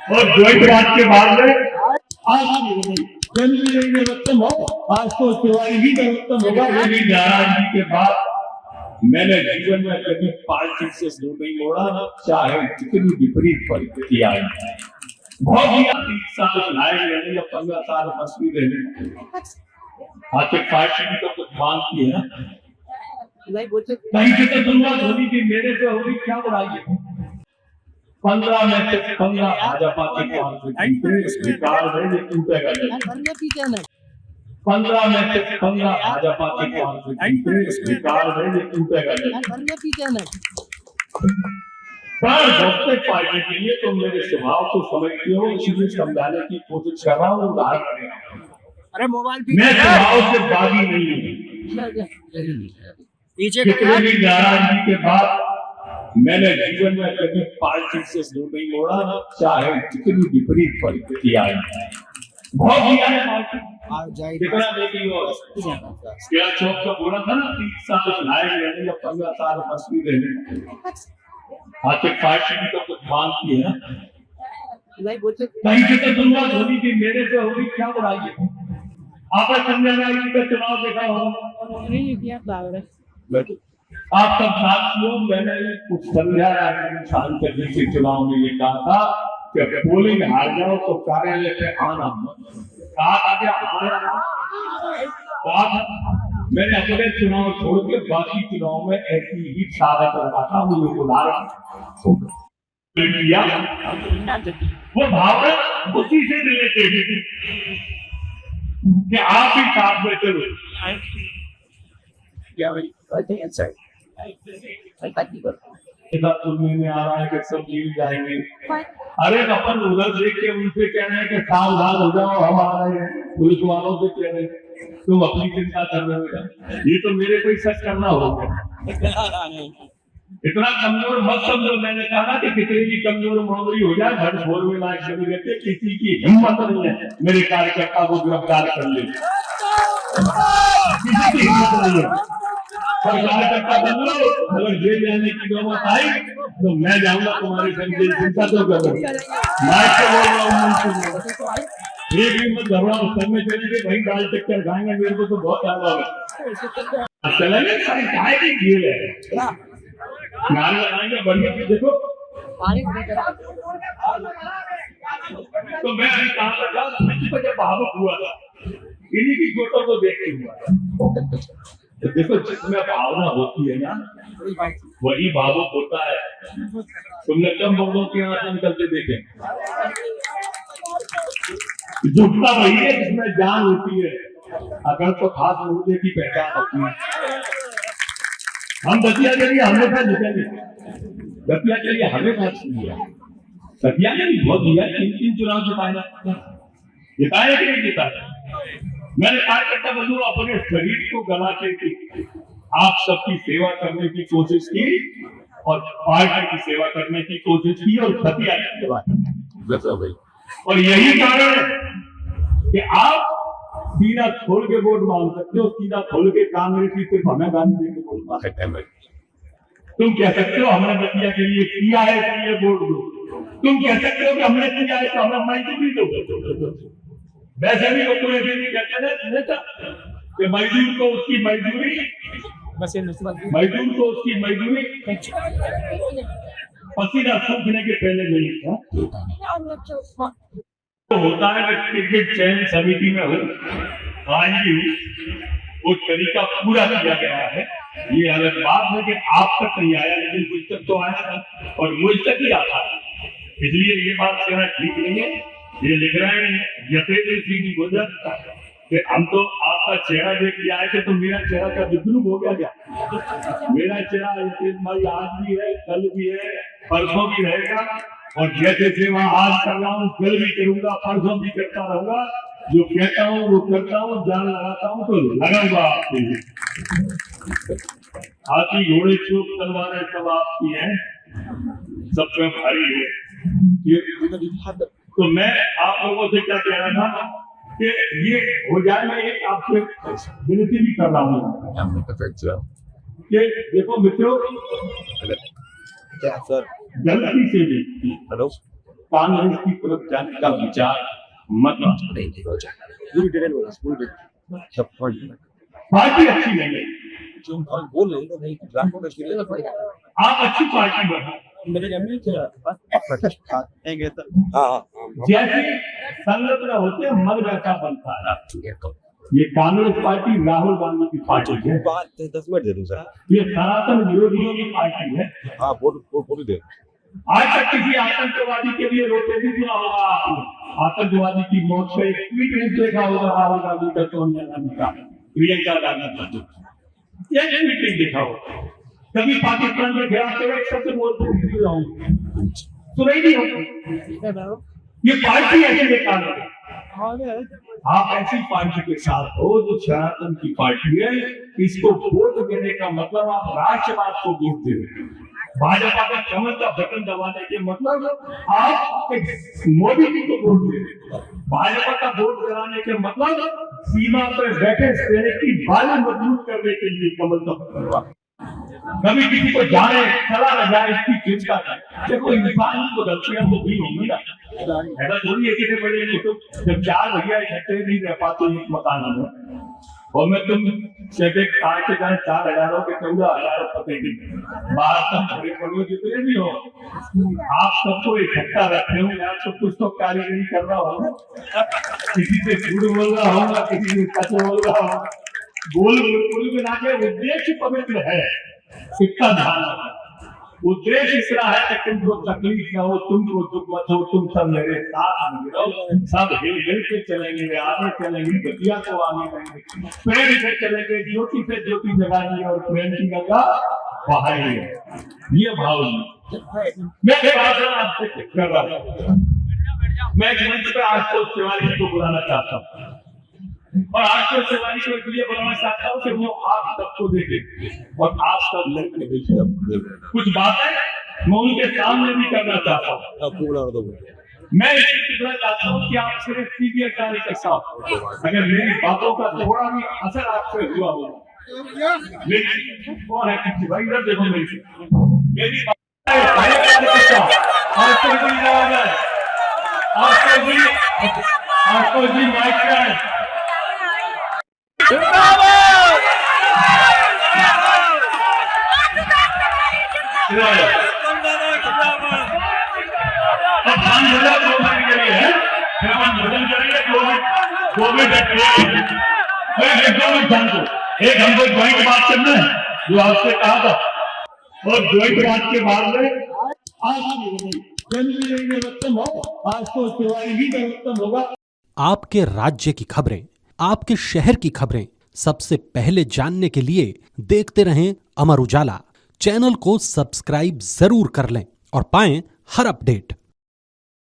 और ज्वाइंट राज के बाद में आज जनवरी में उत्तम हो, आज तो तिवारी ही में उत्तम होगा। मेरी नाराजगी के बाद मैंने जीवन में कभी पार्टी से दूर नहीं मोड़ा, चाहे जितनी विपरीत परिस्थिति आई। बहुत ही 30 साल लाए रहने या 15 साल मस्ती रहने, आखिर पार्टी भी तो कुछ मांगती है ना। कहीं से तो शुरुआत होनी थी, मेरे से होगी क्या बुराई है। 15 में से 15 भाजपा के विकार है, ये टूटेगा नहीं। 15 में से 15 भाजपा के विकार है, ये टूटेगा नहीं। पर दोस्ते पार्टी के लिए तो मेरे स्वभाव को समझते हो, इसलिए समझाने की कोशिश कर रहा हूँ। अरे मोबाइल मैं स्वभाव से बागी नहीं हूँ। कितने भी नाराजगी के बाद मैंने जीवन में कभी पार्टी से दूर नहीं मोड़ा, चाहे जितनी विपरीत परिस्थिति आई। बहुत ही आया पार्टी कितना देखी हो, क्या चौक का बोला था ना, 30 साल लाए रहने या 15 साल मस्ती रहने, आखिर पार्टी भी तो कुछ मांगती है ना। कहीं से तो शुरुआत होनी थी, मेरे से होगी क्या बुराई है। आपने संजय गांधी का चुनाव देखा होगा, आप सब साथियों, मैंने कुछ संध्या सांसद के चुनाव में ये कहा था कि पोलिंग हार जाओ तो कार्यालय पे आना। मैंने अपने चुनाव छोड़ के बाकी चुनाव में ऐसी ही सारा करता था, मुझे बुला किया। वो भावना उसी से रिलेटेड कि आप ही साथ में चलो। क्या भाई सुनने में आ रहा है कि सब जीत जाएंगे। अरे अपन उधर देख के उनसे कह रहे हैं कि सावधान हो जाओ, हम आ रहे हैं। पुलिस वालों से कह रहे हैं तुम अपनी चिंता कर रहे हो। ये तो मेरे को सच करना होगा। इतना कमजोर मत समझो। मैंने कहा ना कि कितनी भी कमजोर मामूली हो जाए, घर छोड़ में लायक कभी रहते, किसी की हिम्मत नहीं है मेरे कार्यकर्ता को गिरफ्तार कर ले। किसी की हिम्मत नहीं है। कार्यकर्ता बन लो, अगर जेल जाने की नौबत आई तो मैं जाऊंगा तुम्हारे संग, चिंता तो करो। मैं तो बोल रहा हूँ, ये भी मत घबराओ, सब में चलेंगे भाई, दाल चक्कर खाएंगे, मेरे को तो बहुत आराम है। चलेंगे सारी चाय की जेल है, नाम लगाएंगे बढ़िया से। देखो तो मैं अभी कहा था जब भावुक हुआ था, इन्हीं की फोटो को देख के हुआ था। तो देखो जिसमें भावना होती है ना, वही भावुक होता है। तुमने कम लोगों के यहाँ से निकलते देखे, झुकता वही है जिसमें जान होती है, अगर तो खास मुद्दे की पहचान होती है। हम दतिया के लिए हमेशा झुकेंगे, दतिया के लिए हमेशा दिया, दतिया ने भी बहुत दिया, 3 चुनाव जिताए कि नहीं जिताए। मैंने कार्यकर्ता बंधु अपने शरीर को गला के आप सबकी सेवा करने की कोशिश की और पार्टी की सेवा करने की कोशिश की और दतिया की सेवा। और यही कारण है कि आप सीधा खोल के वोट मांग सकते हो, सीधा खोल के कांग्रेस की सिर्फ हमें गांधी के वोट मांग सकते हैं। तुम कह सकते हो हमने दतिया के लिए किया है, इसलिए वोट दो। तुम कह सकते हो कि हमने किया है तो हमें मजदूरी दो। वैसे भी लोग ऐसे नहीं कहते ना कि मजदूर को उसकी मजदूरी, मजदूर को उसकी मजदूरी पसीना सूखने के पहले नहीं था। तो होता है कि टिकट चयन समिति में हो, आज भी वो तरीका पूरा किया गया है। ये अलग बात है कि आप तक नहीं आया, लेकिन मुझ तक तो आया था और मुझ तक ही आता है, इसलिए ये बात कहना ठीक नहीं है। ये लिख रहे हैं यथेन्द्र सिंह जी गुजर कि हम तो आपका चेहरा देख के आए थे, तो मेरा चेहरा का विद्रूप हो गया क्या? मेरा चेहरा भाई आज भी है, कल भी है, परसों भी रहेगा, और जैसे सेवा आज कर रहा हूँ कल भी करूंगा, परसों भी करता रहूंगा। जो कहता हूँ वो करता हूँ, जान लगाता हूँ तो लगाऊंगा आपके लिए। हाथी घोड़े चोक तलवारें सब आपकी हैं, सब पे भारी है। तो मैं आप लोगों से क्या कह रहा था कि ये हो जाए, मैं एक आपसे विनती भी कर रहा हूँ कि देखो मित्रों, गलती से भी कांग्रेस की तरफ जाने का विचार मत लो। पूरी डिटेल बोला, पूरी डिटेल सब पॉइंट पार्टी अच्छी नहीं है, जो हम बोल रहे हैं नहीं ट्रांसपोर्ट इसलिए ना पड़ेगा आप अच्छी पार्टी बनो। मेरे जमीन से आएंगे तो हां जैसे संगठन होते हैं मन वैसा बनता है। ये कांग्रेस पार्टी राहुल गांधी की पार्टी है, बात 10 मिनट दे दूं सर। ये सनातन विरोधियों की पार्टी है। हां बोल दे। आज तक किसी आतंकवादी के लिए रोते भी सुना होगा आपने, आतंकवादी की मौत पे एक ट्वीट नहीं देखा होगा राहुल गांधी का, सोनिया गांधी का, प्रियंका गांधी का, ये ट्वीट नहीं देखा होगा। कभी पाकिस्तान के खिलाफ तो एक शब्द बोलते नहीं सुनाई नहीं होगा। ये पार्टी ऐसी बेकार है। आप ऐसी पार्टी के साथ हो जो सनातन की पार्टी है, इसको वोट देने का मतलब आप राष्ट्रवाद को वोट दे रहे हैं। भाजपा का कमल का बटन दबाने के मतलब आप मोदी जी को वोट दे रहे हैं। भाजपा का वोट कराने के मतलब सीमा पर बैठे सैनिक की बालें मजबूत करने के लिए कमल का बटन दबा। कभी किसी को जाने चला न जाए इसकी चिंता करें। देखो इंसान को गलतियां तो भी होंगी ना, ऐसा थोड़ी है कि बड़े नहीं तो जब 4 भैया इकट्ठे नहीं रह पाते एक मकान में और मैं तुम से खाए के जाए 4,000 के 14,000 पकड़ेंगे बाहर तक बड़े बड़े जितने भी हो आप सबको इकट्ठा रखे होंगे। आप सब कुछ तो कारीगरी कर रहा होगा, किसी से झूठ बोल रहा होगा, किसी से सच बोल रहा होगा। बोल मिला के उद्देश्य पवित्र है, इसका ध्यान रखना। उद्देश्य इस रहा है कि तुमको तकलीफ ना हो, तुमको दुख मत हो, तुम सब मेरे साथ रहो, सब हिल के चलेंगे, आगे चलेंगे, गतिया को आगे बढ़ेंगे, प्रेम से चलेंगे, ज्योति से ज्योति जगाएंगे और प्रेम की गंगा बहाएंगे। ये भाव मैं भाषण आपसे कर रहा हूँ। मैं मंच पे आशुतोष तिवारी को बुलाना चाहता हूँ और आशुतोष तिवारी को इसलिए बुलाना चाहता हूँ कि वो आप सबको देखे और आप सब कुछ बातें मैं उनके सामने भी करना चाहता हूँ। मैं इसलिए चाहता हूँ कि आप सिर्फ सीधे कार्य के साथ अगर मेरी बातों का थोड़ा भी असर आपसे हुआ हो, लेकिन कौन है किसी भाई इधर देखो मेरी आपको जी माइक है एक हमको ज्वाइंट बात करना है जो आपसे कहा था और ज्वाइंट बात के बाद में आज तो तिवारी ही उत्तम होगा। आपके राज्य की खबरें, आपके शहर की खबरें सबसे पहले जानने के लिए देखते रहें अमर उजाला। चैनल को सब्सक्राइब जरूर कर लें और पाएं हर अपडेट।